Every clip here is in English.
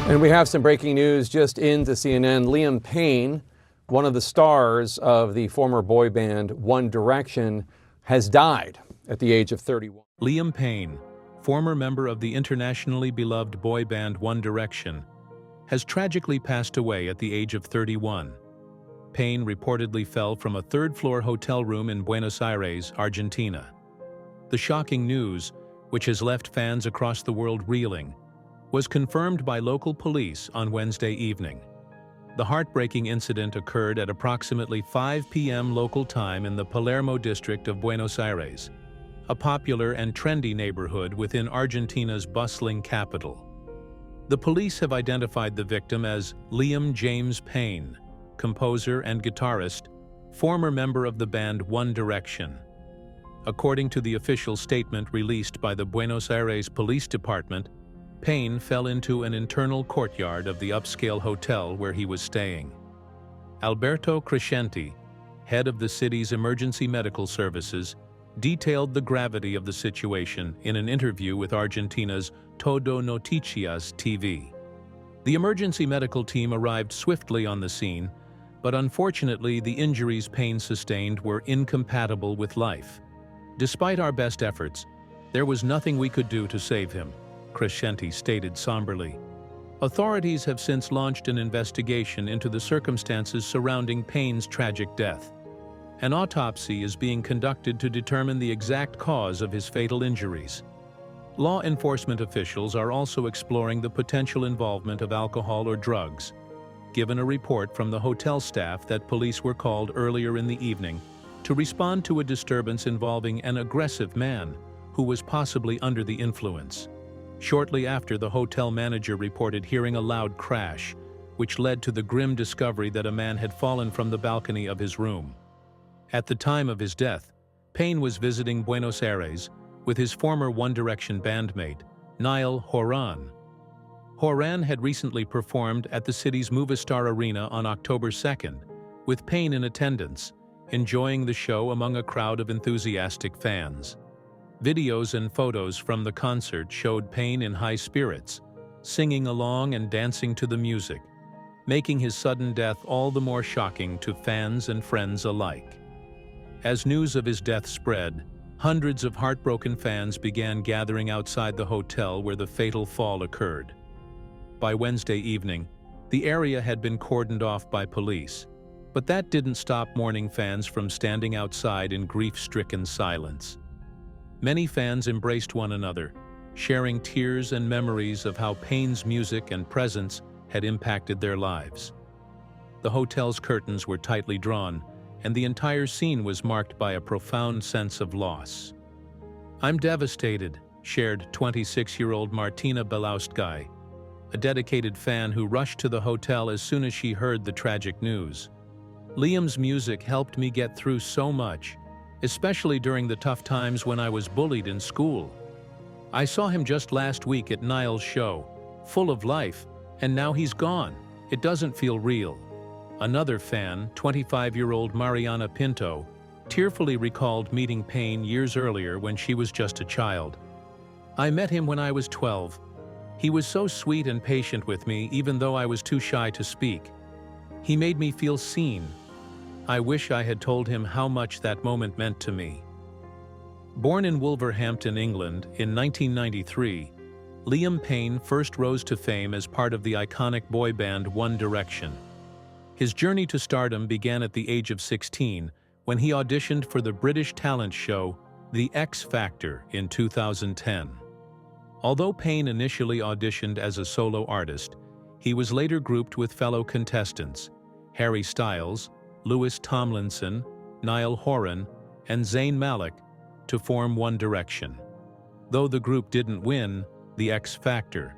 And we have some breaking news just into CNN. Liam Payne, one of the stars of the former boy band One Direction, has died at the age of 31. Liam Payne, former member of the internationally beloved boy band One Direction, has tragically passed away at the age of 31. Payne reportedly fell from a third-floor hotel room in Buenos Aires, Argentina. The shocking news, which has left fans across the world reeling, was confirmed by local police on Wednesday evening. The heartbreaking incident occurred at approximately 5 p.m. local time in the Palermo district of Buenos Aires, a popular and trendy neighborhood within Argentina's bustling capital. The police have identified the victim as Liam James Payne, composer and guitarist, former member of the band One Direction. According to the official statement released by the Buenos Aires Police Department, Payne fell into an internal courtyard of the upscale hotel where he was staying. Alberto Crescenti, head of the city's emergency medical services, detailed the gravity of the situation in an interview with Argentina's Todo Noticias TV. The emergency medical team arrived swiftly on the scene, but unfortunately the injuries Payne sustained were incompatible with life. Despite our best efforts, there was nothing we could do to save him, Crescenti stated somberly. Authorities have since launched an investigation into the circumstances surrounding Payne's tragic death. An autopsy is being conducted to determine the exact cause of his fatal injuries. Law enforcement officials are also exploring the potential involvement of alcohol or drugs, given a report from the hotel staff that police were called earlier in the evening to respond to a disturbance involving an aggressive man who was possibly under the influence. Shortly after, the hotel manager reported hearing a loud crash, which led to the grim discovery that a man had fallen from the balcony of his room. At the time of his death, Payne was visiting Buenos Aires with his former One Direction bandmate, Niall Horan. Horan had recently performed at the city's Movistar Arena on October 2nd, with Payne in attendance, enjoying the show among a crowd of enthusiastic fans. Videos and photos from the concert showed Payne in high spirits, singing along and dancing to the music, making his sudden death all the more shocking to fans and friends alike. As news of his death spread, hundreds of heartbroken fans began gathering outside the hotel where the fatal fall occurred. By Wednesday evening, the area had been cordoned off by police, but that didn't stop mourning fans from standing outside in grief-stricken silence. Many fans embraced one another, sharing tears and memories of how Payne's music and presence had impacted their lives. The hotel's curtains were tightly drawn, and the entire scene was marked by a profound sense of loss. "I'm devastated," shared 26-year-old Martina Belauskaj, a dedicated fan who rushed to the hotel as soon as she heard the tragic news. "Liam's music helped me get through so much, especially during the tough times when I was bullied in school. I saw him just last week at Niall's show, full of life, and now he's gone. It doesn't feel real." Another fan, 25-year-old Mariana Pinto, tearfully recalled meeting Payne years earlier when she was just a child. "I met him when I was 12. He was so sweet and patient with me even though I was too shy to speak. He made me feel seen. I wish I had told him how much that moment meant to me." Born in Wolverhampton, England, in 1993, Liam Payne first rose to fame as part of the iconic boy band One Direction. His journey to stardom began at the age of 16 when he auditioned for the British talent show The X Factor in 2010. Although Payne initially auditioned as a solo artist, he was later grouped with fellow contestants Harry Styles, Louis Tomlinson, Niall Horan, and Zayn Malik to form One Direction. Though the group didn't win The X Factor,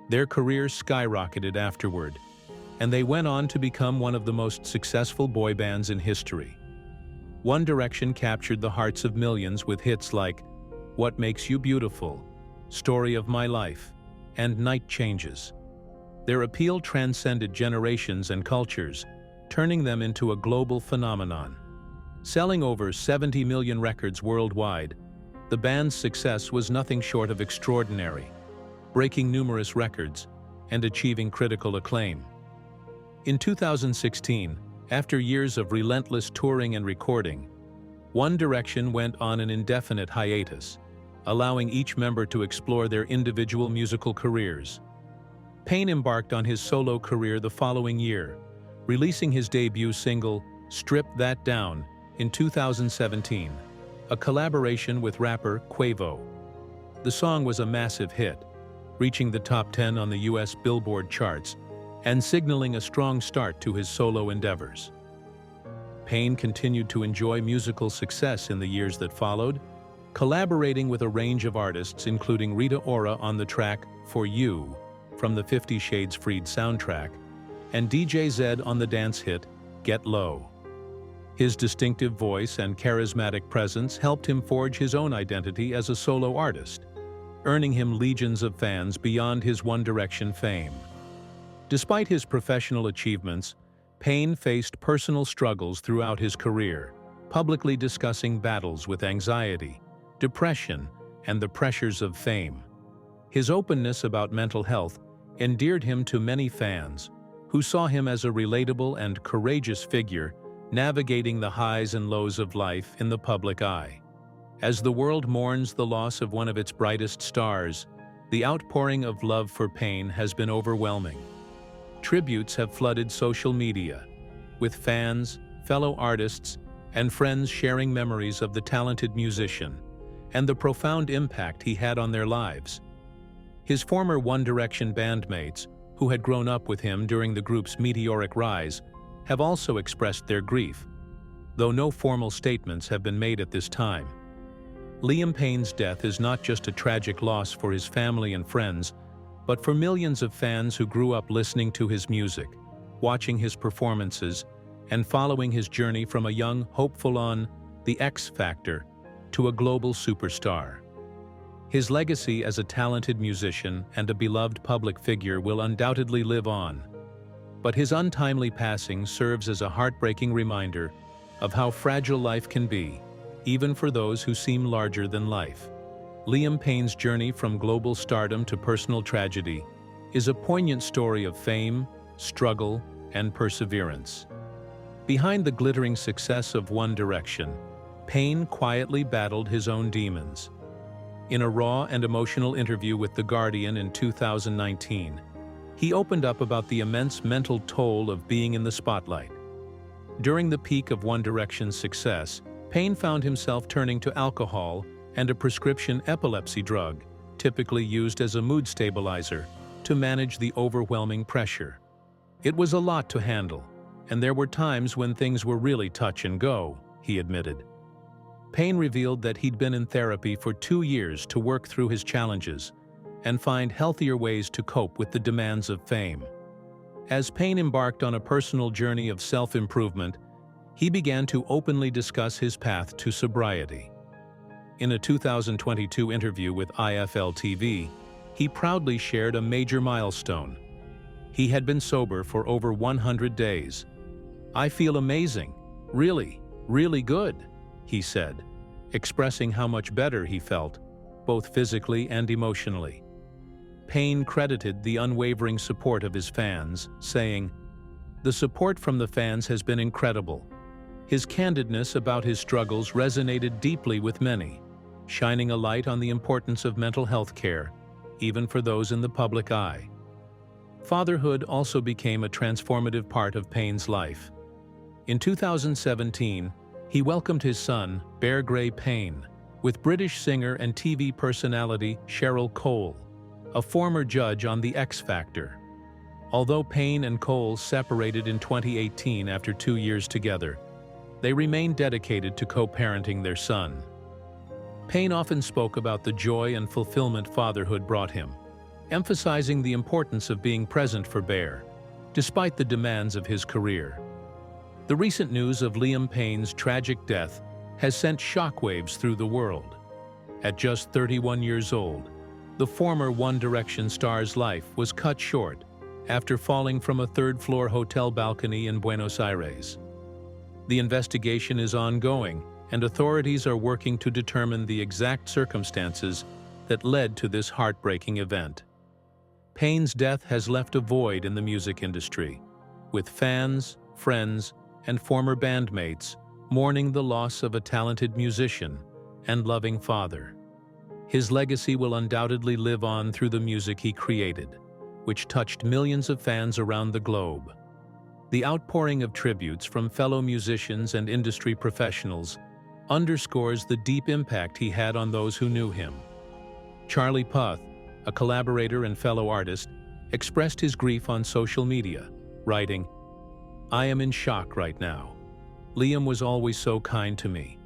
their careers skyrocketed afterward, and they went on to become one of the most successful boy bands in history. One Direction captured the hearts of millions with hits like What Makes You Beautiful, Story of My Life, and Night Changes. Their appeal transcended generations and cultures, turning them into a global phenomenon. Selling over 70 million records worldwide, the band's success was nothing short of extraordinary, breaking numerous records, and achieving critical acclaim. In 2016, after years of relentless touring and recording, One Direction went on an indefinite hiatus, allowing each member to explore their individual musical careers. Payne embarked on his solo career the following year, releasing his debut single, Strip That Down, in 2017, a collaboration with rapper Quavo. The song was a massive hit, reaching the top 10 on the US Billboard charts and signaling a strong start to his solo endeavors. Payne continued to enjoy musical success in the years that followed, collaborating with a range of artists including Rita Ora on the track For You from the 50 Shades Freed soundtrack, and DJ Zed on the dance hit Get Low. His distinctive voice and charismatic presence helped him forge his own identity as a solo artist, earning him legions of fans beyond his One Direction fame. Despite his professional achievements, Payne faced personal struggles throughout his career, publicly discussing battles with anxiety, depression, and the pressures of fame. His openness about mental health endeared him to many fans, who saw him as a relatable and courageous figure navigating the highs and lows of life in the public eye. As the world mourns the loss of one of its brightest stars, the outpouring of love for Payne has been overwhelming. Tributes have flooded social media, with fans, fellow artists, and friends sharing memories of the talented musician and the profound impact he had on their lives. His former One Direction bandmates, who had grown up with him during the group's meteoric rise, have also expressed their grief, though no formal statements have been made at this time. Liam Payne's death is not just a tragic loss for his family and friends, but for millions of fans who grew up listening to his music, watching his performances, and following his journey from a young hopeful on The X Factor to a global superstar. His legacy as a talented musician and a beloved public figure will undoubtedly live on, but his untimely passing serves as a heartbreaking reminder of how fragile life can be, even for those who seem larger than life. Liam Payne's journey from global stardom to personal tragedy is a poignant story of fame, struggle, and perseverance. Behind the glittering success of One Direction, Payne quietly battled his own demons. In a raw and emotional interview with The Guardian in 2019, he opened up about the immense mental toll of being in the spotlight. During the peak of One Direction's success, Payne found himself turning to alcohol and a prescription epilepsy drug, typically used as a mood stabilizer, to manage the overwhelming pressure. It was a lot to handle, and there were times when things were really touch and go, he admitted. Payne revealed that he'd been in therapy for 2 years to work through his challenges and find healthier ways to cope with the demands of fame. As Payne embarked on a personal journey of self-improvement, he began to openly discuss his path to sobriety. In a 2022 interview with IFL TV, he proudly shared a major milestone. He had been sober for over 100 days. "I feel amazing, really, really good," he said, expressing how much better he felt, both physically and emotionally. Payne credited the unwavering support of his fans, saying, "The support from the fans has been incredible." His candidness about his struggles resonated deeply with many, shining a light on the importance of mental health care, even for those in the public eye. Fatherhood also became a transformative part of Payne's life. In 2017, he welcomed his son, Bear Gray Payne, with British singer and TV personality Cheryl Cole, a former judge on The X Factor. Although Payne and Cole separated in 2018 after 2 years together, they remained dedicated to co-parenting their son. Payne often spoke about the joy and fulfillment fatherhood brought him, emphasizing the importance of being present for Bear, despite the demands of his career. The recent news of Liam Payne's tragic death has sent shockwaves through the world. At just 31 years old, the former One Direction star's life was cut short after falling from a third-floor hotel balcony in Buenos Aires. The investigation is ongoing, and authorities are working to determine the exact circumstances that led to this heartbreaking event. Payne's death has left a void in the music industry, with fans, friends, and former bandmates mourning the loss of a talented musician and loving father. His legacy will undoubtedly live on through the music he created, which touched millions of fans around the globe. The outpouring of tributes from fellow musicians and industry professionals underscores the deep impact he had on those who knew him. Charlie Puth, a collaborator and fellow artist, expressed his grief on social media, writing, "I am in shock right now. Liam was always so kind to me.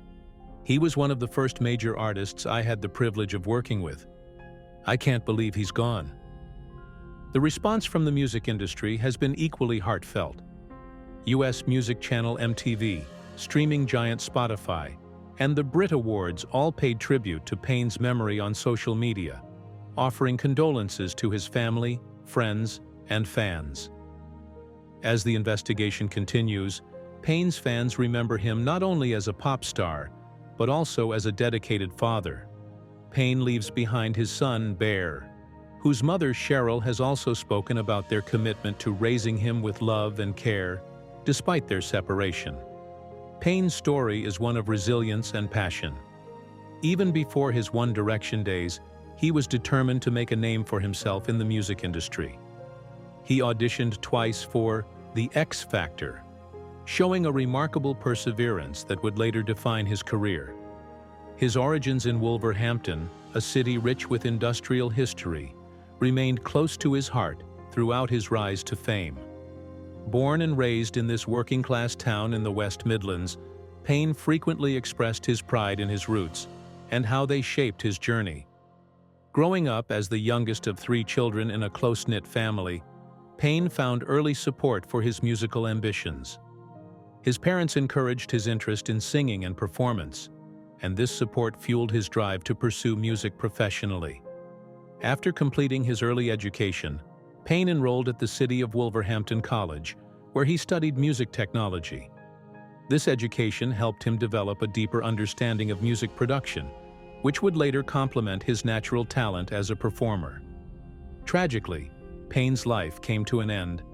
He was one of the first major artists I had the privilege of working with. I can't believe he's gone." The response from the music industry has been equally heartfelt. US music channel MTV, streaming giant Spotify, and the Brit Awards all paid tribute to Payne's memory on social media, offering condolences to his family, friends, and fans. As the investigation continues, Payne's fans remember him not only as a pop star, but also as a dedicated father. Payne leaves behind his son, Bear, whose mother, Cheryl, has also spoken about their commitment to raising him with love and care, despite their separation. Payne's story is one of resilience and passion. Even before his One Direction days, he was determined to make a name for himself in the music industry. He auditioned twice for The X Factor, showing a remarkable perseverance that would later define his career. His origins in Wolverhampton, a city rich with industrial history, remained close to his heart throughout his rise to fame. Born and raised in this working-class town in the West Midlands, Payne frequently expressed his pride in his roots and how they shaped his journey. Growing up as the youngest of 3 children in a close-knit family, Payne found early support for his musical ambitions. His parents encouraged his interest in singing and performance, and this support fueled his drive to pursue music professionally. After completing his early education, Payne enrolled at the City of Wolverhampton College, where he studied music technology. This education helped him develop a deeper understanding of music production, which would later complement his natural talent as a performer. Tragically, Payne's life came to an end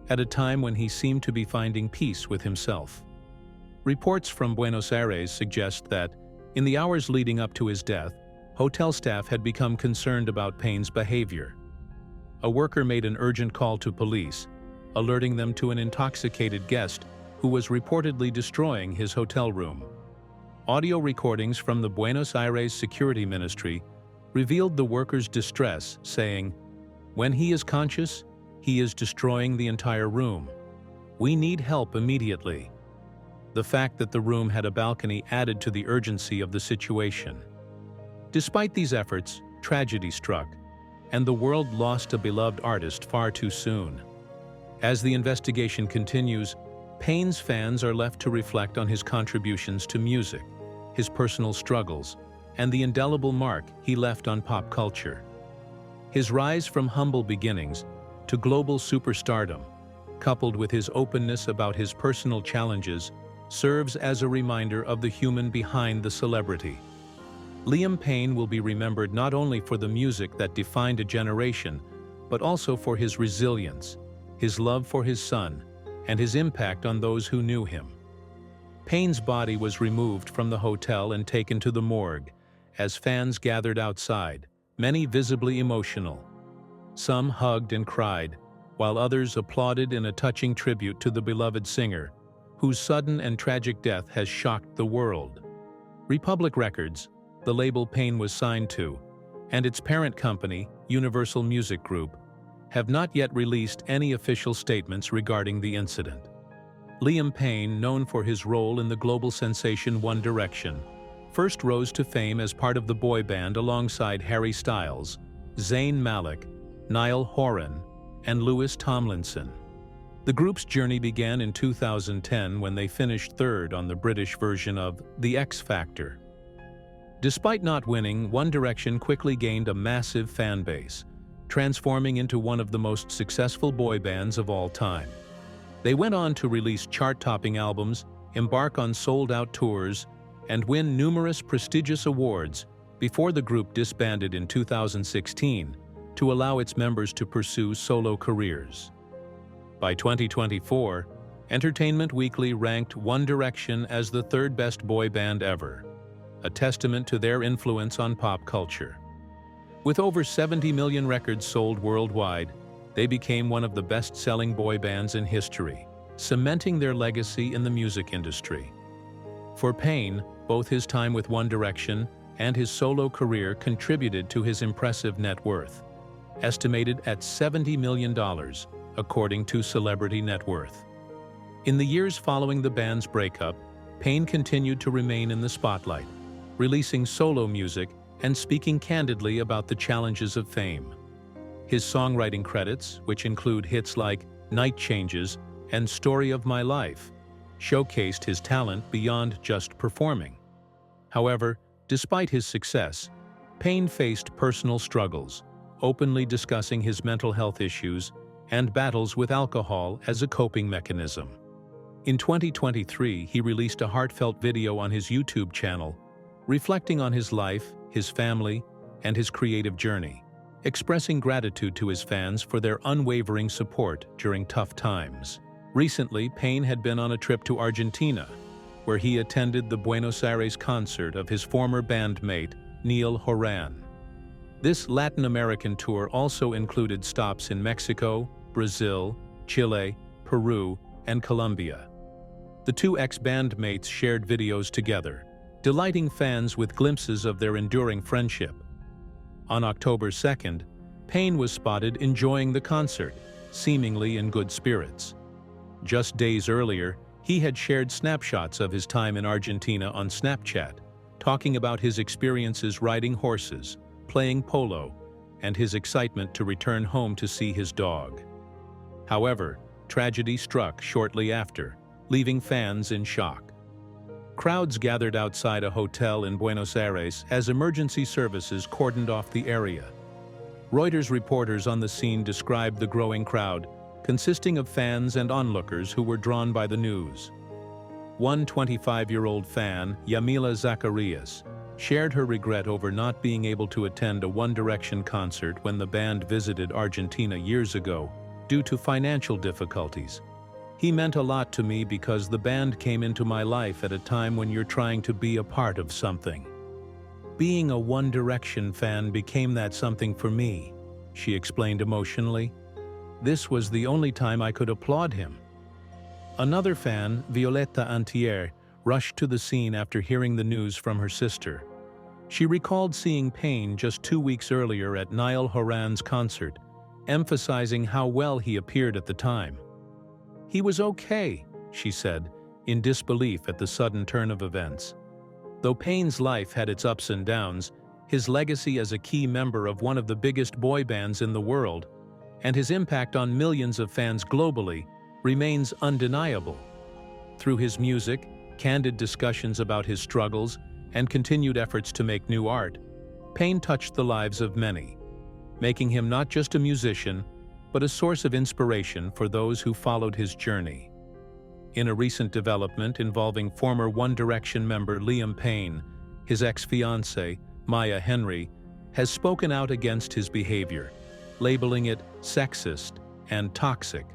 at a time when he seemed to be finding peace with himself. Reports from Buenos Aires suggest that, in the hours leading up to his death, hotel staff had become concerned about Payne's behavior. A worker made an urgent call to police, alerting them to an intoxicated guest who was reportedly destroying his hotel room. Audio recordings from the Buenos Aires Security Ministry revealed the worker's distress, saying, "When he is conscious, he is destroying the entire room. We need help immediately." The fact that the room had a balcony added to the urgency of the situation. Despite these efforts, tragedy struck, and the world lost a beloved artist far too soon. As the investigation continues, Payne's fans are left to reflect on his contributions to music, his personal struggles, and the indelible mark he left on pop culture. His rise from humble beginnings to global superstardom, coupled with his openness about his personal challenges, serves as a reminder of the human behind the celebrity. Liam Payne will be remembered not only for the music that defined a generation, but also for his resilience, his love for his son, and his impact on those who knew him. Payne's body was removed from the hotel and taken to the morgue, as fans gathered outside, many visibly emotional. Some hugged and cried, while others applauded in a touching tribute to the beloved singer, whose sudden and tragic death has shocked the world. Republic Records, the label Payne was signed to, and its parent company, Universal Music Group, have not yet released any official statements regarding the incident. Liam Payne, known for his role in the global sensation One Direction, first rose to fame as part of the boy band alongside Harry Styles, Zayn Malik, Niall Horan, and Louis Tomlinson. The group's journey began in 2010 when they finished third on the British version of The X Factor. Despite not winning, One Direction quickly gained a massive fan base, transforming into one of the most successful boy bands of all time. They went on to release chart-topping albums, embark on sold-out tours, and win numerous prestigious awards before the group disbanded in 2016 to allow its members to pursue solo careers. By 2024, Entertainment Weekly ranked One Direction as the third best boy band ever, a testament to their influence on pop culture. With over 70 million records sold worldwide, they became one of the best-selling boy bands in history, cementing their legacy in the music industry. For Payne, both his time with One Direction and his solo career contributed to his impressive net worth, estimated at $70 million, according to Celebrity Net Worth. In the years following the band's breakup, Payne continued to remain in the spotlight, releasing solo music and speaking candidly about the challenges of fame. His songwriting credits, which include hits like Night Changes and Story of My Life, showcased his talent beyond just performing. However, despite his success, Payne faced personal struggles, openly discussing his mental health issues and battles with alcohol as a coping mechanism. In 2023, he released a heartfelt video on his YouTube channel, reflecting on his life, his family, and his creative journey, expressing gratitude to his fans for their unwavering support during tough times. Recently, Payne had been on a trip to Argentina, where he attended the Buenos Aires concert of his former bandmate, Niall Horan. This Latin American tour also included stops in Mexico, Brazil, Chile, Peru, and Colombia. The two ex-bandmates shared videos together, delighting fans with glimpses of their enduring friendship. On October 2nd, Payne was spotted enjoying the concert, seemingly in good spirits. Just days earlier, he had shared snapshots of his time in Argentina on Snapchat, talking about his experiences riding horses, playing polo, and his excitement to return home to see his dog. However, tragedy struck shortly after, leaving fans in shock. Crowds gathered outside a hotel in Buenos Aires as emergency services cordoned off the area. Reuters reporters on the scene described the growing crowd, consisting of fans and onlookers who were drawn by the news. One 25-year-old fan, Yamila Zacharias, shared her regret over not being able to attend a One Direction concert when the band visited Argentina years ago due to financial difficulties. He meant a lot to me because the band came into my life at a time when you're trying to be a part of something. Being a One Direction fan became that something for me, she explained emotionally. This was the only time I could applaud him. Another fan, Violeta Antier, rushed to the scene after hearing the news from her sister. She recalled seeing Payne just 2 weeks earlier at Niall Horan's concert, emphasizing how well he appeared at the time. "He was okay," she said, in disbelief at the sudden turn of events. Though Payne's life had its ups and downs, his legacy as a key member of one of the biggest boy bands in the world, and his impact on millions of fans globally, remains undeniable. Through his music, candid discussions about his struggles, and continued efforts to make new art, Payne touched the lives of many, making him not just a musician, but a source of inspiration for those who followed his journey. In a recent development involving former One Direction member Liam Payne, his ex-fiancée, Maya Henry, has spoken out against his behavior, labeling it sexist and toxic.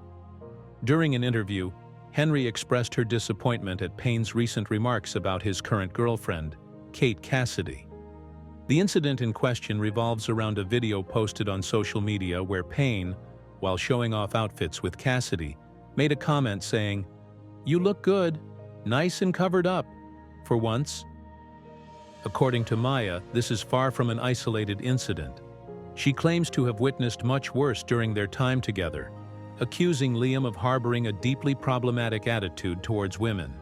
During an interview, Henry expressed her disappointment at Payne's recent remarks about his current girlfriend, Kate Cassidy. The incident in question revolves around a video posted on social media where Payne, while showing off outfits with Cassidy, made a comment saying, "You look good, nice and covered up, for once." According to Maya, this is far from an isolated incident. She claims to have witnessed much worse during their time together, accusing Liam of harboring a deeply problematic attitude towards women.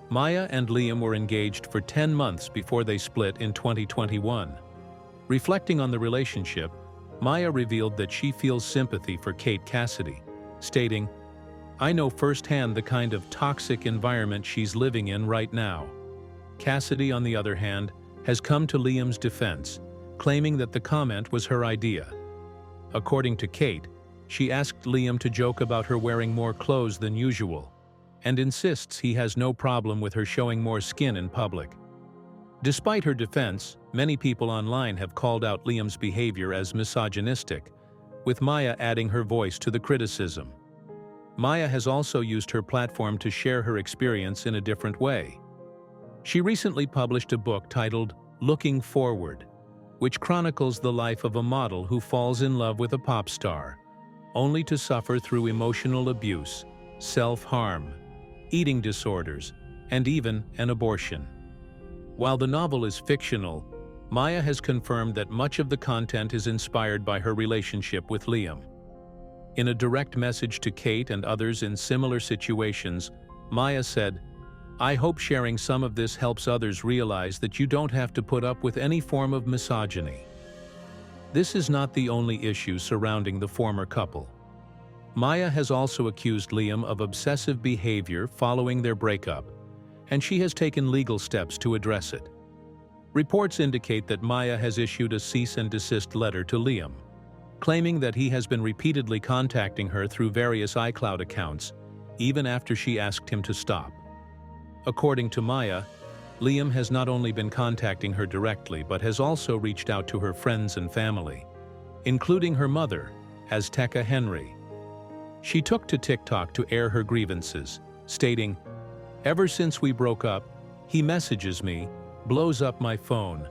Maya and Liam were engaged for 10 months before they split in 2021. Reflecting on the relationship, Maya revealed that she feels sympathy for Kate Cassidy, stating, "I know firsthand the kind of toxic environment she's living in right now." Cassidy, on the other hand, has come to Liam's defense, claiming that the comment was her idea. According to Kate, she asked Liam to joke about her wearing more clothes than usual, and insists he has no problem with her showing more skin in public. Despite her defense, many people online have called out Liam's behavior as misogynistic, with Maya adding her voice to the criticism. Maya has also used her platform to share her experience in a different way. She recently published a book titled Looking Forward, which chronicles the life of a model who falls in love with a pop star, only to suffer through emotional abuse, self-harm, eating disorders, and even an abortion. While the novel is fictional, Maya has confirmed that much of the content is inspired by her relationship with Liam. In a direct message to Kate and others in similar situations, Maya said, "I hope sharing some of this helps others realize that you don't have to put up with any form of misogyny." This is not the only issue surrounding the former couple. Maya has also accused Liam of obsessive behavior following their breakup, and she has taken legal steps to address it. Reports indicate that Maya has issued a cease and desist letter to Liam, claiming that he has been repeatedly contacting her through various iCloud accounts, even after she asked him to stop. According to Maya, Liam has not only been contacting her directly but has also reached out to her friends and family, including her mother, Azteca Henry. She took to TikTok to air her grievances, stating, "Ever since we broke up, he messages me, blows up my phone,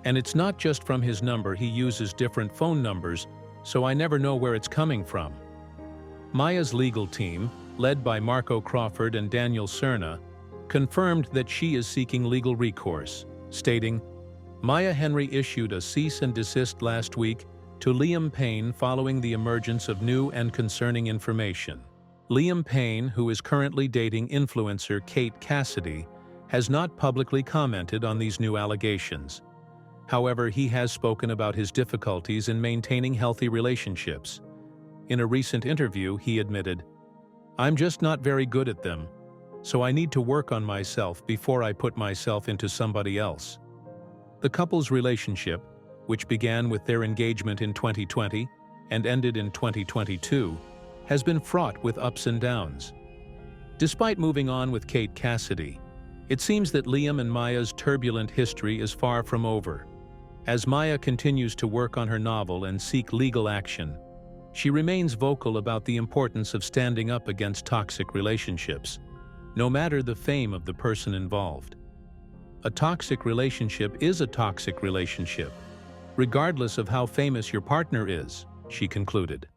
and it's not just from his number, he uses different phone numbers, so I never know where it's coming from." Maya's legal team, led by Marco Crawford and Daniel Cerna, confirmed that she is seeking legal recourse, stating, "Maya Henry issued a cease and desist last week to Liam Payne following the emergence of new and concerning information. Liam Payne, who is currently dating influencer Kate Cassidy, has not publicly commented on these new allegations. However, he has spoken about his difficulties in maintaining healthy relationships. In a recent interview, he admitted, "I'm just not very good at them, so I need to work on myself before I put myself into somebody else." The couple's relationship, which began with their engagement in 2020 and ended in 2022, has been fraught with ups and downs. Despite moving on with Kate Cassidy, it seems that Liam and Maya's turbulent history is far from over. As Maya continues to work on her novel and seek legal action, she remains vocal about the importance of standing up against toxic relationships, no matter the fame of the person involved. A toxic relationship is a toxic relationship, regardless of how famous your partner is, she concluded.